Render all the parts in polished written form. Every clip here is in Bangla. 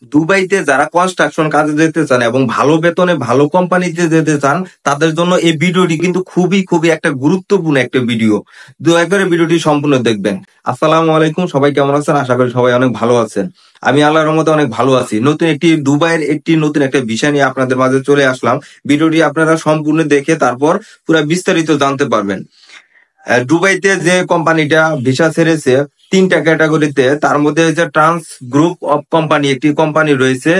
দুবাইতে যারা কনস্ট্রাকশন কাজে যেতে চান এবং ভালো বেতনে ভালো কোম্পানিতে যেতে চান, তাদের জন্য এই ভিডিওটি কিন্তু খুবই খুবই একটা গুরুত্বপূর্ণ একটা ভিডিও। দয়া করে ভিডিওটি সম্পূর্ণ দেখবেন। আসসালামু আলাইকুম, সবাই কেমন আছেন? আশা করি সবাই অনেক ভালো আছেন। আমি আল্লাহর রহমতে অনেক ভালো আছি। দুবাইয়ের নতুন একটা বিষয় নিয়ে আপনাদের মাঝে চলে আসলাম। ভিডিওটি আপনারা সম্পূর্ণ দেখে তারপর পুরো বিস্তারিত জানতে পারবেন। দুবাইতে যে কোম্পানিটা ভিসা ছেড়েছে 3টা ক্যাটাগরিতে, তার মধ্যে হচ্ছে ট্রান্স গ্রুপ অফ কোম্পানি, একটি কোম্পানি রয়েছে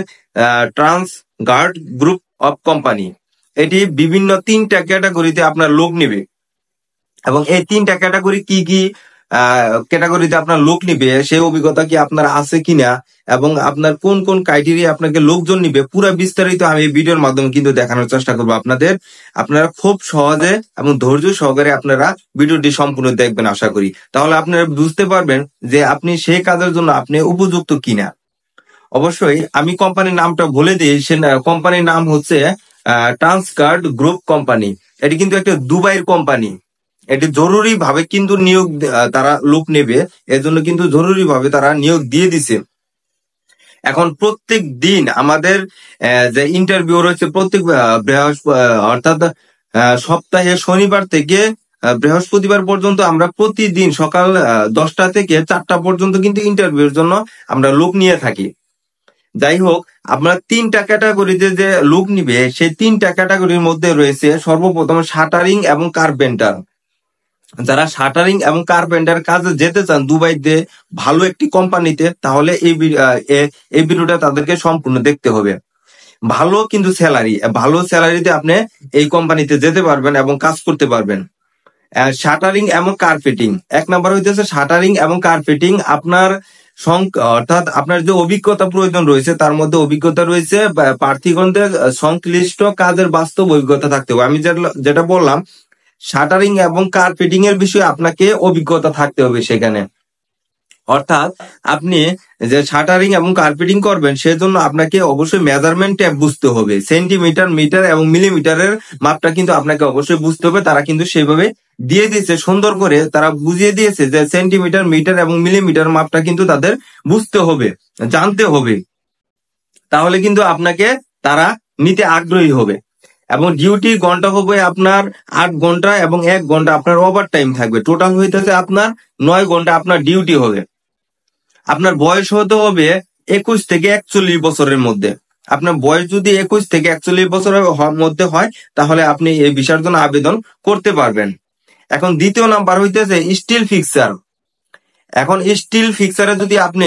trans guard group of company. এটি বিভিন্ন 3টা ক্যাটাগরিতে আপনার লোক নিবে, এবং এই 3টা ক্যাটাগরি কি কি ক্যাটাগরিতে আপনার লোক নিবে, সেই অভিজ্ঞতা কি আপনার আছে কিনা, এবং আপনার কোন কোন ক্রাইটেরিয়া আপনাকে লোকজন নিবে, পুরো বিস্তারিত আমি এই ভিডিওর মাধ্যমে কিন্তু দেখানোর চেষ্টা করবো আপনাদের। আপনারা খুব সহজে এবং ধৈর্য সহকারে আপনারা ভিডিওটি সম্পূর্ণ দেখবেন আশা করি। তাহলে আপনারা বুঝতে পারবেন যে আপনি সেই কাজের জন্য আপনি উপযুক্ত কিনা। অবশ্যই আমি কোম্পানির নামটা বলে দিই। সে কোম্পানির নাম হচ্ছে ট্রান্সগার্ড গ্রুপ কোম্পানি। এটি কিন্তু একটা দুবাইয়ের কোম্পানি। এটি জরুরি ভাবে কিন্তু নিয়োগ তারা লোক নেবে, এর জন্য কিন্তু জরুরি ভাবে তারা নিয়োগ দিয়ে দিছে। এখন প্রত্যেক দিন আমাদের যে ইন্টারভিউ রয়েছে প্রত্যেক অর্থাৎ সপ্তাহে শনিবার থেকে বৃহস্পতিবার পর্যন্ত আমরা প্রতিদিন সকাল 10টা থেকে 4টা পর্যন্ত কিন্তু ইন্টারভিউর জন্য আমরা লোক নিয়ে থাকি। যাই হোক, আপনার 3টা ক্যাটাগরিতে যে লোক নিবে, সেই 3টা ক্যাটাগরির মধ্যে রয়েছে সর্বপ্রথম শাটারিং এবং কার্পেন্টার। যারা শাটারিং এবং কার্পেন্টার কাজে যেতে চান দুবাইতে ভালো একটি কোম্পানিতে, তাহলে এই ভিডিওটা তাদেরকে সম্পূর্ণ দেখতে হবে। ভালো স্যালারিতে আপনি এই কোম্পানিতে যেতে পারবেন এবং কাজ করতে পারবেন। শাটারিং এবং কার্পেটিং, 1 নাম্বার হইতেছে শাটারিং এবং কার্পেটিং। আপনার অর্থাৎ আপনার যে অভিজ্ঞতা প্রয়োজন রয়েছে, তার মধ্যে অভিজ্ঞতা রয়েছে প্রার্থীগণদের সংশ্লিষ্ট কাজের বাস্তব অভিজ্ঞতা থাকতে হবে। আমি যেটা বললাম, শাটারিং এবং কার্পেটিং এর বিষয়ে আপনাকে অভিজ্ঞতা থাকতে হবে সেখানে। অর্থাৎ আপনি যে শাটারিং এবং কার্পেটিং করবেন, সেজন্য আপনাকে অবশ্যই মেজারমেন্ট ট্যাপ বুঝতে হবে। সেন্টিমিটার, মিটার এবং মিলিমিটারের মাপটা কিন্তু আপনাকে অবশ্যই বুঝতে হবে। তারা কিন্তু সেভাবে দিয়ে দিয়েছে, সুন্দর করে তারা বুঝিয়ে দিয়েছে যে সেন্টিমিটার, মিটার এবং মিলিমিটার মাপটা কিন্তু তাদের বুঝতে হবে, জানতে হবে। তাহলে কিন্তু আপনাকে তারা নিতে আগ্রহী হবে। এবং ডিউটি ঘন্টা হবে আপনার 8 ঘন্টা এবং 1 ঘন্টা আপনার ওভার টাইম থাকবে। টোটাল হইতেছে আপনার 9 ঘন্টা আপনার ডিউটি হবে। আপনার বয়স হতে হবে 21 থেকে 41 বছরের মধ্যে। আপনার বয়স যদি 21 থেকে 41 বছরের মধ্যে হয়, তাহলে আপনি এই ভিসার জন্য আবেদন করতে পারবেন। এখন দ্বিতীয় নাম্বার হইতেছে স্টিল ফিক্সার। এখন স্টিল ফিক্সারে যদি আপনি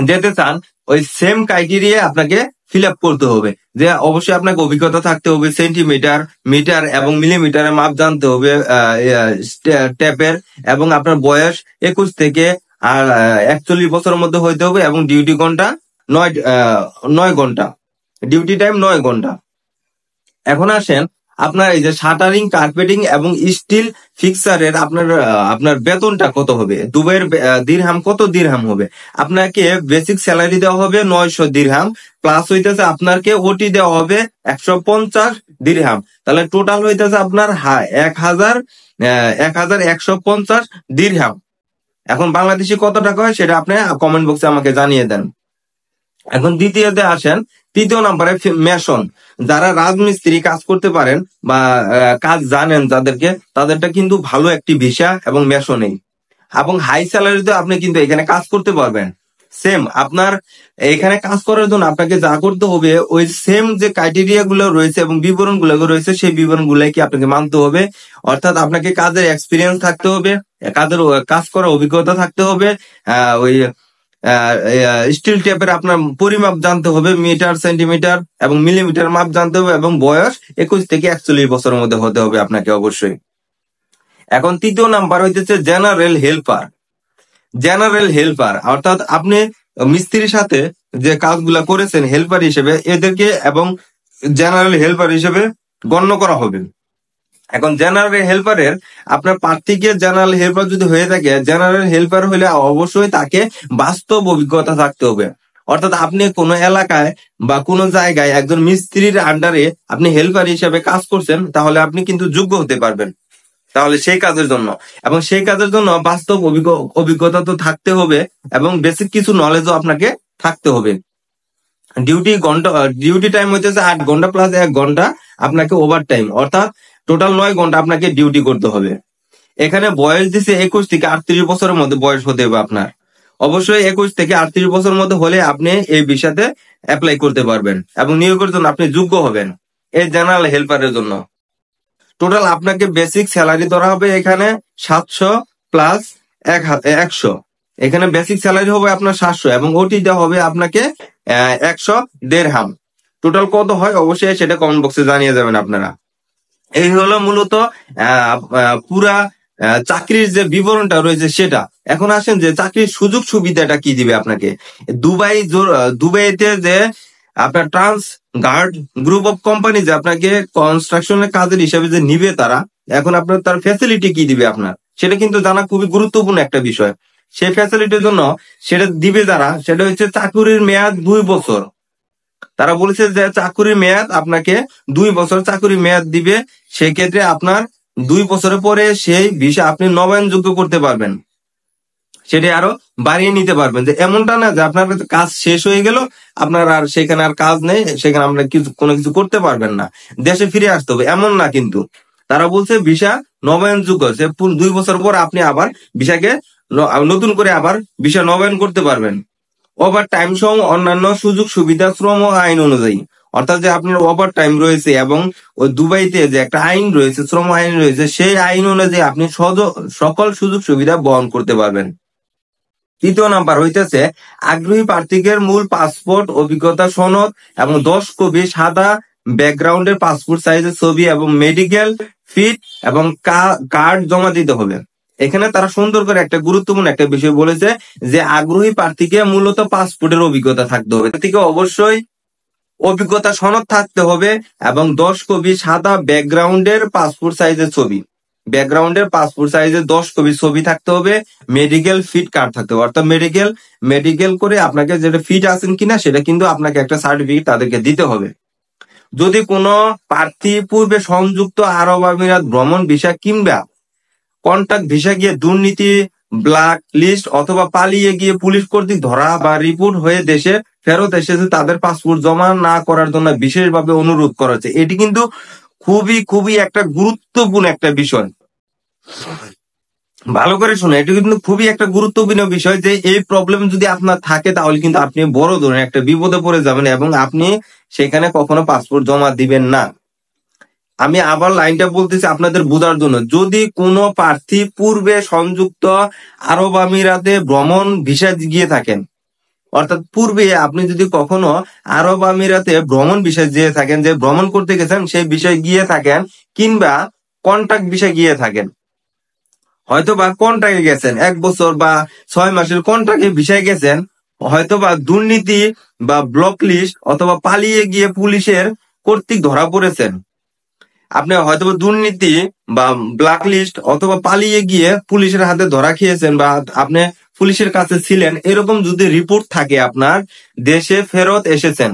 যেতে চান, ওই সেম ক্রাইটেরিয়া আপনাকে ফিল আপ করতে হবে। যে অবশ্যই আপনাকে অভিজ্ঞতা থাকতে হবে, সেন্টিমিটার, মিটার এবং মিলিমিটারের মাপ জানতে হবে ট্যাপের, এবং আপনার বয়স 21 থেকে 41 বছরের মধ্যে হইতে হবে, এবং ডিউটি ঘন্টা 9 ঘন্টা, ডিউটি টাইম 9 ঘন্টা। এখন আসেন, আপনার এই যে শাটারিং, কার্পেটিং এবং স্টিল ফিক্সারের আপনার বেতনটা কত হবে? দুবাইয়ের দিরহাম কত দিরহাম হবে? আপনাকে বেসিক স্যালারি দেওয়া হবে 900 দিরহাম, প্লাস হইতেছে আপনাকে ওটি দেওয়া হবে 150 দিরহাম। তাহলে টোটাল হইতেছে আপনার 1150 দিরহাম। এখন বাংলাদেশি কত টাকা হয় সেটা আপনি কমেন্ট বক্সে আমাকে জানিয়ে দেন। এখন দ্বিতীয়তে আসেন, তৃতীয় নম্বরে মেশন। যারা রাজমিস্ত্রি কাজ করতে পারেন বা কাজ জানেন তাদেরটা কিন্তু ভালো একটি ভিসা এবং মেশনেই, এবং হাই স্যালারিতে আপনি কিন্তু এখানে কাজ করতে পারবেন। সেম আপনার এখানে কাজ করার জন্য আপনাকে যা করতে হবে, ওই সেম যে ক্রাইটেরিয়া গুলো রয়েছে এবং বিবরণ গুলো রয়েছে, সেই বিবরণ গুলাই কি আপনাকে মানতে হবে। অর্থাৎ আপনাকে কাজের এক্সপিরিয়েন্স থাকতে হবে, কাজ করার অভিজ্ঞতা থাকতে হবে, ওই স্টিল টেপের আপনার পরিমাপ জানতে হবে, মিটার, সেন্টিমিটার এবং মিলিমিটার মাপ জানতে হবে, এবং বয়স 21 থেকে 41 বছরের মধ্যে হতে হবে আপনাকে অবশ্যই। এখন তৃতীয় নাম্বার হইতেছে জেনারেল হেল্পার। জেনারেল হেল্পার অর্থাৎ আপনি মিস্ত্রির সাথে যে কাজগুলা করেছেন হেল্পার হিসেবে, এদেরকে এবং জেনারেল হেল্পার হিসেবে গণ্য করা হবে। এখন জেনারেল হেল্পারের আপনার প্রার্থীকে জেনারেল হেল্পার যদি হয়ে থাকে, জেনারেল হেল্পার হলে অবশ্যই তাকে বাস্তব অভিজ্ঞতা থাকতে হবে। অর্থাৎ আপনি কোনো এলাকায় বা কোনো জায়গায় একজন মিস্ত্রির আন্ডারে আপনি হেল্পার হিসেবে কাজ করছেন, তাহলে আপনি কিন্তু যোগ্য হতে পারবেন। তাহলে সেই কাজের জন্য, এবং সেই কাজের জন্য বাস্তব অভিজ্ঞতা তো থাকতে হবে, এবং বেসিক কিছু নলেজও আপনাকে থাকতে হবে। ডিউটি টাইম হইতেছে 8 ঘন্টা প্লাস 1 ঘন্টা আপনাকে ওভার টাইম, অর্থাৎ টোটাল 9 ঘন্টা আপনাকে ডিউটি করতে হবে। এখানে বয়স দিছে 21 থেকে 38 বছরের মধ্যে বয়স হতে হবে আপনার। অবশ্যই 21 থেকে 38 বছরের মধ্যে হলে আপনি এই ভিসাতে অ্যাপ্লাই করতে পারবেন এবং নিয়োগের জন্য আপনি যোগ্য হবেন এই জেনারেল হেল্পারের জন্য। টোটাল আপনাকে বেসিক স্যালারি ধরা হবে এখানে 700 প্লাস 100। এখানে বেসিক স্যালারি হবে আপনার 700 এবং ওটি দেওয়া হবে আপনাকে 100 দিরহাম। টোটাল কত হয় অবশ্যই সেটা কমেন্ট বক্সে জানিয়ে যাবেন আপনারা। এই হলো মূলত পুরা চাকরির যে বিবরণটা রয়েছে সেটা। এখন আসেন যে চাকরির সুযোগ সুবিধাটা কি দিবে আপনাকে। দুবাইতে যে আপনার trans guard group of company যে আপনাকে কনস্ট্রাকশনের কাজের হিসাবে যে নিবে তারা, এখন আপনার তার ফ্যাসিলিটি কি দিবে আপনার সেটা কিন্তু জানা খুবই গুরুত্বপূর্ণ একটা বিষয়। সেই ফ্যাসিলিটির জন্য সেটা দিবে যারা, সেটা হচ্ছে চাকুরির মেয়াদ 2 বছর। তারা বলেছে যে চাকুরির মেয়াদ আপনাকে 2 বছর চাকুরি মেয়াদ দিবে। সেক্ষেত্রে আপনার 2 বছরের পরে সেই ভিসা আপনি নবায়নযোগ্য করতে পারবেন, সেটা আরো বাড়িয়ে নিতে পারবেন। যে এমনটা না যে আপনার কাজ শেষ হয়ে গেল, আপনার আর সেখানে আর কাজ নেই, সেখানে আপনার কোনো কিছু করতে পারবেন না, দেশে ফিরে আসতে হবে, এমন না। কিন্তু তারা বলছে ভিসা নবায়নযোগ্য, সে 2 বছর পর আপনি আবার ভিসাকে নতুন করে আবার ভিসা নবায়ন করতে পারবেন। ওভার টাইম সহ অন্যান্য সুযোগ সুবিধা শ্রম আইন অনুযায়ী, অর্থাৎ যে আপনার ওভার টাইম রয়েছে এবং ওই দুবাইতে যে একটা আইন রয়েছে, শ্রম আইন রয়েছে, সেই আইন অনুযায়ী আপনি সকল সুযোগ সুবিধা বহন করতে পারবেন। 3য় নাম্বার হইতেছে আগ্রহী প্রার্থীদের মূল পাসপোর্ট, অভিজ্ঞতা সনদ এবং 10 কপি সাদা ব্যাকগ্রাউন্ডের পাসপোর্ট সাইজের ছবি এবং মেডিকেল ফিট এবং কার্ড জমা দিতে হবে। এখানে তারা সুন্দর করে একটা গুরুত্বপূর্ণ একটা বিষয় বলেছে যে আগ্রহী প্রার্থীকে মূলত পাসপোর্টের অভিজ্ঞতা থাকতে হবে, থেকে অবশ্যই অভিজ্ঞতা সনদ থাকতে হবে এবং 10 কপি সাদা ব্যাকগ্রাউন্ডের পাসপোর্ট সাইজের ছবি, ব্যাকগ্রাউন্ডের পাসপোর্ট সাইজের 10 কপি ছবি থাকতে হবে, মেডিকেল ফিট কার্ড থাকতে হবে, অর্থাৎ মেডিকেল করে আপনাকে যেটা ফিট আছেন কিনা সেটা কিন্তু আপনাকে একটা সার্টিফিকেট তাদেরকে দিতে হবে। যদি কোনো প্রার্থী পূর্বে সংযুক্ত আরব আমিরাত ভ্রমণ ভিসা কিংবা কন্ট্রাক্ট ভিসা গিয়ে দুর্নীতি, ব্ল্যাক লিস্ট অথবা পালিয়ে গিয়ে পুলিশ কর্তৃক ধরা বা রিপোর্ট হয়ে দেশে ফেরত এসেছে, তাদের পাসপোর্ট জমা না করার জন্য বিশেষভাবে অনুরোধ করা হচ্ছে। এটি কিন্তু খুবই খুবই একটা গুরুত্বপূর্ণ একটা বিষয়, ভালো করে শুনে। এটা কিন্তু খুবই একটা গুরুত্বপূর্ণ বিষয় যে এই প্রবলেম যদি আপনার থাকে তাহলে কিন্তু আপনি বড় ধরনের একটা বিপদে পড়ে যাবেন এবং আপনি সেখানে কখনো পাসপোর্ট জমা দিবেন না। আমি আবার লাইনটা বলতেছি আপনাদের বোঝার জন্য। যদি কোনো প্রার্থী পূর্বে সংযুক্ত আরব আমিরাতে ভ্রমণ ভিসা গিয়ে থাকেন, অর্থাৎ পূর্বে আপনি যদি কখনো আরব আমিরাতে ভ্রমণ ভিসা গিয়ে থাকেন, যে ভ্রমণ করতে গেছেন সেই বিষয়ে গিয়ে থাকেন, কিংবা কন্ট্রাক্ট ভিসা গিয়ে থাকেন, হয়তো বা কন্ট্রাক্টে গেছেন 1 বছর বা 6 মাসের কন্ট্রাক্টে ভিসায় গেছেন, হয়তো বা দুর্নীতি বা ব্লক লিস্ট অথবা পালিয়ে গিয়ে পুলিশের কর্তৃক ধরা পড়েছেন, আপনি হয়তো দুর্নীতি বা ব্ল্যাক লিস্ট অথবা পালিয়ে গিয়ে পুলিশের হাতে ধরা খেয়েছেন বা আপনি পুলিশের কাছে ছিলেন, এরকম যদি রিপোর্ট থাকে আপনার, দেশে ফেরত এসেছেন,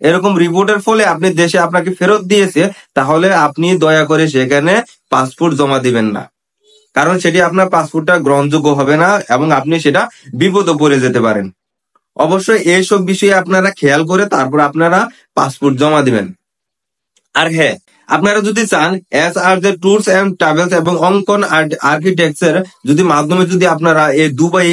এরকম রিপোর্টের ফলে আপনি দেশে আপনাকে ফেরত দিয়েছে, তাহলে আপনি দয়া করে সেখানে পাসপোর্ট জমা দিবেন না, কারণ সেটি আপনার পাসপোর্টটা গ্রহণযোগ্য হবে না এবং আপনি সেটা বিপদে পড়ে যেতে পারেন। অবশ্যই এইসব বিষয়ে আপনারা খেয়াল করে তারপর আপনারা পাসপোর্ট জমা দিবেন। আর হ্যাঁ, আপনারা যদি চান SRJ ট্যুরস এন্ড ট্রাভেলস এবং অঙ্কন আর্কিটেকচার যদি মাধ্যমে যদি আপনারা এই দুবাই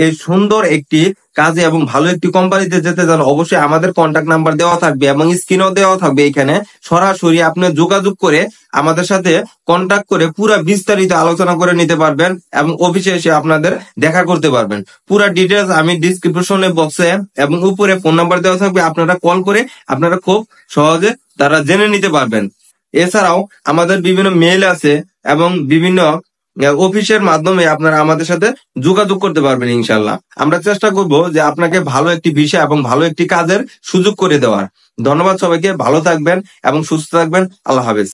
এই সুন্দর একটি কাজে এবং ভালো একটি কোম্পানিতে যেতে চান, অবশ্যই আমাদের কন্ট্যাক্ট নাম্বার দেওয়া থাকবে এবং স্ক্রিনও দেওয়া থাকবে। এখানে সরাসরি আপনি যোগাযোগ করে আমাদের সাথে কন্ট্যাক্ট করে পুরো বিস্তারিত আলোচনা করে নিতে পারবেন এবং অফিসে এসে আপনাদের দেখা করতে পারবেন। পুরো ডিটেলস আমি ডিসক্রিপশনে বক্সে এবং উপরে ফোন নাম্বার দেওয়া থাকবে, আপনারা কল করে আপনারা খুব সহজে তারা জেনে নিতে পারবেন। এছাড়াও আমাদের বিভিন্ন মেইল আছে এবং বিভিন্ন অফিসের মাধ্যমে আপনারা আমাদের সাথে যোগাযোগ করতে পারবেন। ইনশাল্লাহ আমরা চেষ্টা করব যে আপনাকে ভালো একটি বিষয় এবং ভালো একটি কাজের সুযোগ করে দেওয়ার। ধন্যবাদ সবাইকে, ভালো থাকবেন এবং সুস্থ থাকবেন। আল্লাহ হাফেজ।